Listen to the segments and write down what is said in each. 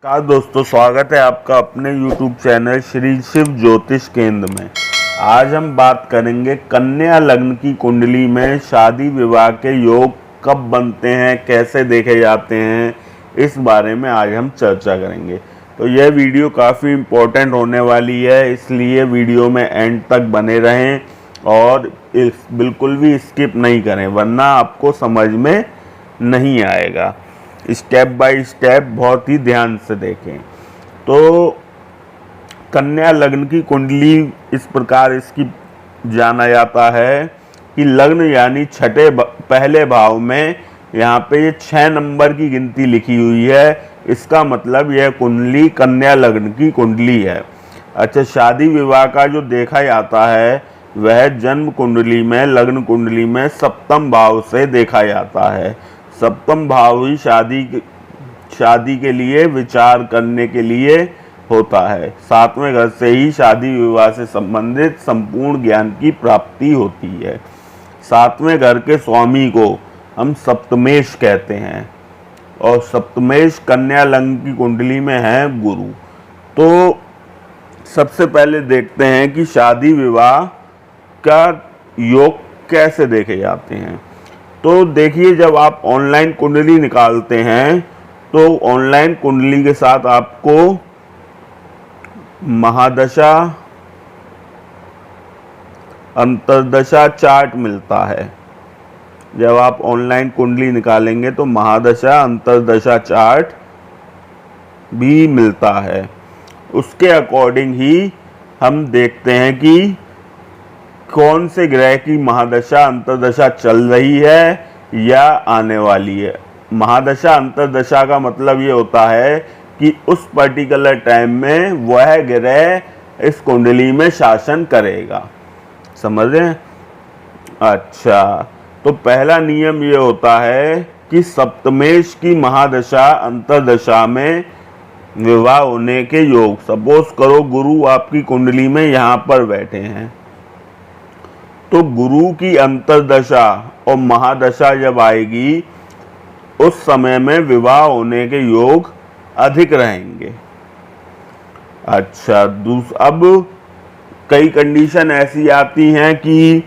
नमस्कार दोस्तों, स्वागत है आपका अपने YouTube चैनल श्री शिव ज्योतिष केंद्र में। आज हम बात करेंगे कन्या लग्न की कुंडली में शादी विवाह के योग कब बनते हैं, कैसे देखे जाते हैं, इस बारे में आज हम चर्चा करेंगे। तो यह वीडियो काफ़ी इम्पोर्टेंट होने वाली है, इसलिए वीडियो में एंड तक बने रहें और बिल्कुल भी स्किप नहीं करें, वरना आपको समझ में नहीं आएगा। स्टेप बाय स्टेप बहुत ही ध्यान से देखें। तो कन्या लग्न की कुंडली इस प्रकार इसकी जाना जाता है कि लग्न यानी पहले भाव में यहाँ पे ये 6 नंबर की गिनती लिखी हुई है, इसका मतलब यह कुंडली कन्या लग्न की कुंडली है। अच्छा, शादी विवाह का जो देखा जाता है वह जन्म कुंडली में, लग्न कुंडली में सप्तम भाव से देखा जाता है। सप्तम भाव ही शादी के लिए विचार करने के लिए होता है। 7वें घर से ही शादी विवाह से संबंधित संपूर्ण ज्ञान की प्राप्ति होती है। 7वें घर के स्वामी को हम सप्तमेश कहते हैं और सप्तमेश कन्या लग्न की कुंडली में है गुरु। तो सबसे पहले देखते हैं कि शादी विवाह का योग कैसे देखे जाते हैं। तो देखिए, जब आप ऑनलाइन कुंडली निकालते हैं तो ऑनलाइन कुंडली के साथ आपको महादशा अंतर्दशा चार्ट मिलता है। जब आप ऑनलाइन कुंडली निकालेंगे तो महादशा अंतर्दशा चार्ट भी मिलता है। उसके अकॉर्डिंग ही हम देखते हैं कि कौन से ग्रह की महादशा अंतर्दशा चल रही है या आने वाली है। महादशा अंतर्दशा का मतलब ये होता है कि उस पर्टिकुलर टाइम में वह ग्रह इस कुंडली में शासन करेगा। समझ रहे हैं? अच्छा, तो पहला नियम ये होता है कि सप्तमेश की महादशा अंतर्दशा में विवाह होने के योग। सपोज करो गुरु आपकी कुंडली में यहाँ पर बैठे हैं, तो गुरु की अंतर्दशा और महादशा जब आएगी उस समय में विवाह होने के योग अधिक रहेंगे। अच्छा, अब कई कंडीशन ऐसी आती हैं कि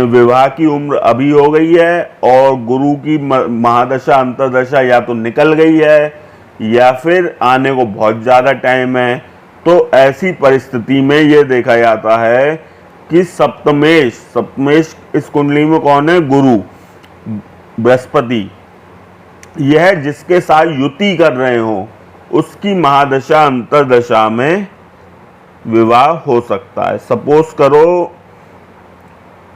विवाह की उम्र अभी हो गई है और गुरु की महादशा अंतर्दशा या तो निकल गई है या फिर आने को बहुत ज़्यादा टाइम है। तो ऐसी परिस्थिति में ये देखा जाता है कि सप्तमेश इस कुंडली में कौन है? गुरु, बृहस्पति। यह जिसके साथ युति कर रहे हो उसकी महादशा अंतर्दशा में विवाह हो सकता है। सपोज करो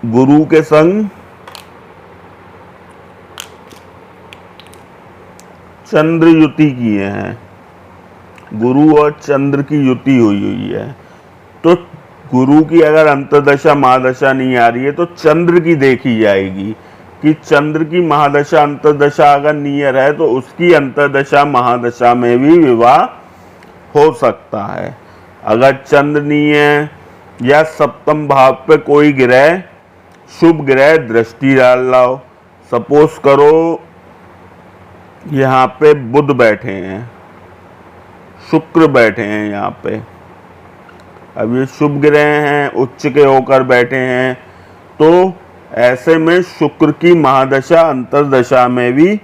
गुरु के संग चंद्र युति किए हैं, गुरु और चंद्र की युति हुई है, तो गुरु की अगर अंतर्दशा महादशा नहीं आ रही है तो चंद्र की देखी जाएगी कि चंद्र की महादशा अंतर्दशा अगर नियर है तो उसकी अंतर्दशा महादशा में भी विवाह हो सकता है। अगर चंद्र नहीं है या सप्तम भाव पे कोई ग्रह, शुभ ग्रह दृष्टि डाल रहा हो, सपोज करो यहाँ पे बुध बैठे हैं, शुक्र बैठे हैं यहाँ पे, अब ये शुभ ग्रह हैं, उच्च के होकर बैठे हैं, तो ऐसे में शुक्र की महादशा अंतर्दशा में भी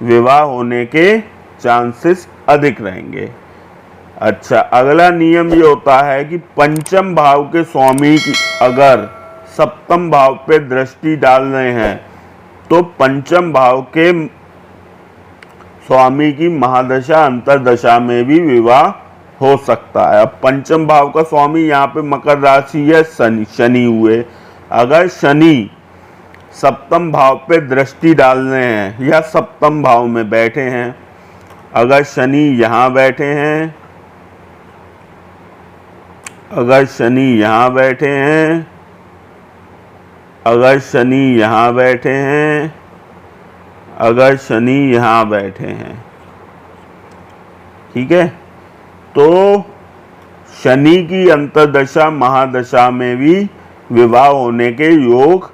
विवाह होने के चांसेस अधिक रहेंगे। अच्छा, अगला नियम ये होता है कि पंचम भाव के स्वामी अगर सप्तम भाव पे दृष्टि डाल रहे हैं तो पंचम भाव के स्वामी की महादशा अंतर्दशा में भी विवाह हो सकता है। अब पंचम भाव का स्वामी यहाँ पे मकर राशि है, शनि हुए। अगर शनि सप्तम भाव पे दृष्टि डाल रहे हैं या सप्तम भाव में बैठे हैं, अगर शनि यहाँ बैठे हैं, अगर शनि यहाँ बैठे हैं, अगर शनि यहाँ बैठे हैं, अगर शनि यहाँ बैठे हैं, ठीक है, तो शनि की अंतर्दशा महादशा में भी विवाह होने के योग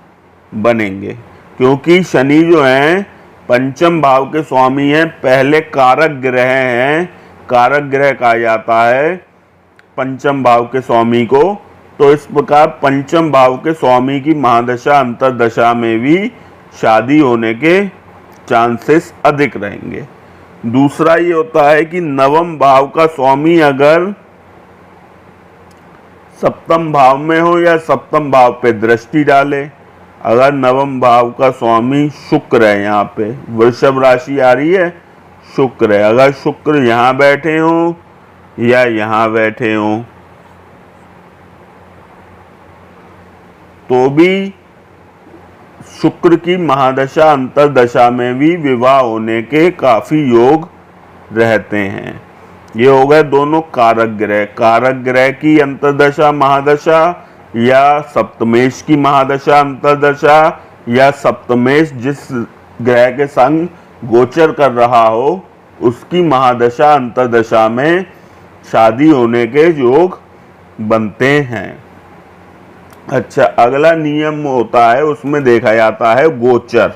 बनेंगे, क्योंकि शनि जो है पंचम भाव के स्वामी हैं, पहले कारक ग्रह हैं, कारक ग्रह कहा जाता है पंचम भाव के स्वामी को। तो इस प्रकार पंचम भाव के स्वामी की महादशा अंतरदशा में भी शादी होने के चांसेस अधिक रहेंगे। दूसरा ये होता है कि नवम भाव का स्वामी अगर सप्तम भाव में हो या सप्तम भाव पे दृष्टि डाले, अगर नवम भाव का स्वामी शुक्र है, यहाँ पे वृषभ राशि आ रही है, शुक्र है, अगर शुक्र यहाँ बैठे हो या यहाँ बैठे हो तो भी शुक्र की महादशा अंतरदशा में भी विवाह होने के काफी योग रहते हैं। ये हो गए दोनों कारक ग्रह, कारक ग्रह की अंतरदशा महादशा या सप्तमेश की महादशा अंतरदशा या सप्तमेश जिस ग्रह के संग गोचर कर रहा हो उसकी महादशा अंतरदशा में शादी होने के योग बनते हैं। अच्छा, अगला नियम होता है, उसमें देखा जाता है गोचर।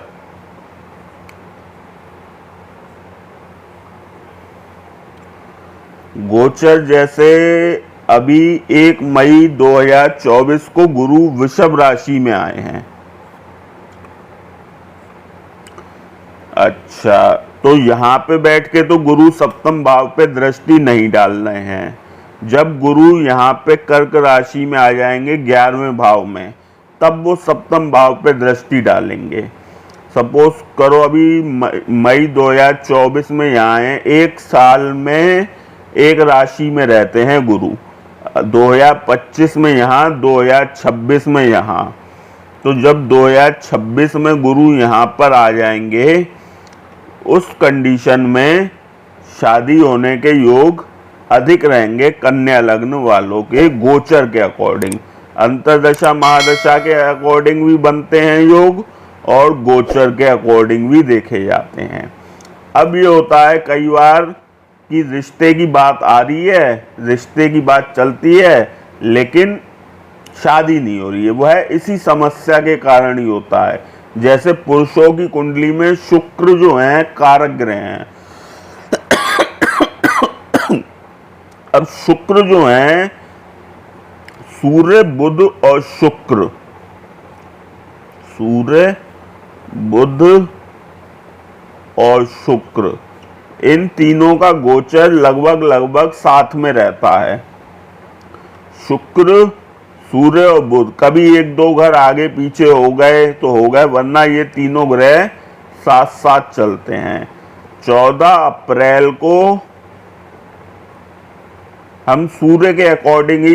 गोचर जैसे अभी 1 मई 2024 को गुरु वृषभ राशि में आए हैं। अच्छा, तो यहां पे बैठ के तो गुरु सप्तम भाव पे दृष्टि नहीं डाल रहे हैं। जब गुरु यहाँ पे कर्क राशि में आ जाएंगे 11वें भाव में, तब वो सप्तम भाव पे दृष्टि डालेंगे। सपोज करो अभी मई 2024 में यहाँ है, एक साल में एक राशि में रहते हैं गुरु, 2025 में यहाँ, 2026 में यहाँ। तो जब 2026 में गुरु यहाँ पर आ जाएंगे, उस कंडीशन में शादी होने के योग अधिक रहेंगे कन्या लग्न वालों के गोचर के अकॉर्डिंग। अंतरदशा महादशा के अकॉर्डिंग भी बनते हैं योग और गोचर के अकॉर्डिंग भी देखे जाते हैं। अब ये होता है कई बार कि रिश्ते की बात आ रही है, रिश्ते की बात चलती है, लेकिन शादी नहीं हो रही है। वह इसी समस्या के कारण ही होता है। जैसे पुरुषों की कुंडली में शुक्र जो है कारक ग्रह हैं। अब शुक्र जो है, सूर्य बुध और शुक्र, सूर्य बुध और शुक्र, इन तीनों का गोचर लगभग साथ में रहता है। शुक्र, सूर्य और बुध, कभी 1-2 घर आगे पीछे हो गए तो हो गए, वरना ये तीनों ग्रह साथ साथ चलते हैं। 14 अप्रैल को हम सूर्य के अकॉर्डिंग ही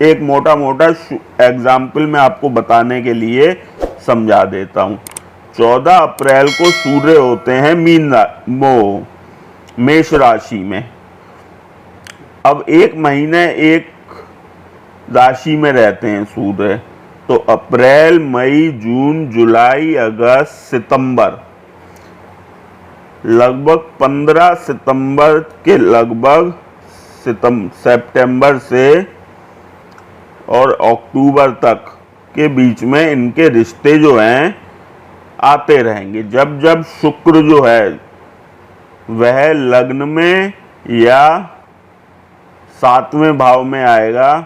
एक मोटा एग्जाम्पल मैं आपको बताने के लिए समझा देता हूँ। 14 अप्रैल को सूर्य होते हैं मेष राशि में। अब 1 महीने एक राशि में रहते हैं सूर्य, तो अप्रैल, मई, जून, जुलाई, अगस्त, सितंबर, लगभग 15 सितंबर के लगभग सितंबर से और अक्टूबर तक के बीच में इनके रिश्ते जो हैं आते रहेंगे। जब जब शुक्र जो है वह लग्न में या 7वें भाव में आएगा,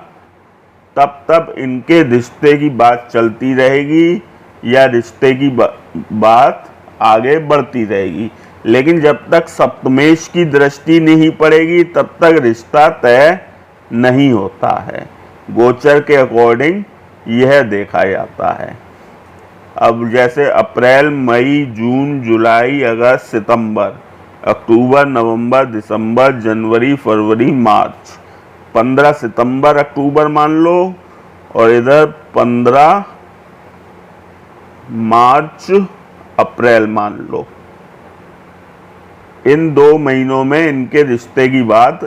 तब तब इनके रिश्ते की बात चलती रहेगी या रिश्ते की बात आगे बढ़ती रहेगी। लेकिन जब तक सप्तमेश की दृष्टि नहीं पड़ेगी तब तक रिश्ता तय नहीं होता है। गोचर के अकॉर्डिंग यह देखा जाता है। अब जैसे अप्रैल, मई, जून, जुलाई, अगस्त, सितंबर, अक्टूबर, नवंबर, दिसंबर, जनवरी, फरवरी, मार्च, 15 सितंबर अक्टूबर मान लो और इधर 15 मार्च अप्रैल मान लो। इन 2 महीनों में इनके रिश्ते की बात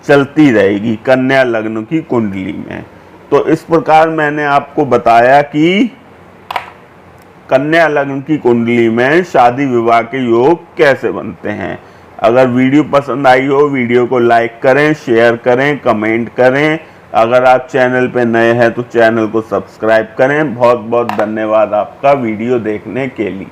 चलती रहेगी कन्या लग्न की कुंडली में। तो इस प्रकार मैंने आपको बताया कि कन्या लग्न की कुंडली में शादी विवाह के योग कैसे बनते हैं। अगर वीडियो पसंद आई हो, वीडियो को लाइक करें, शेयर करें, कमेंट करें। अगर आप चैनल पे नए हैं तो चैनल को सब्सक्राइब करें। बहुत बहुत धन्यवाद आपका वीडियो देखने के लिए।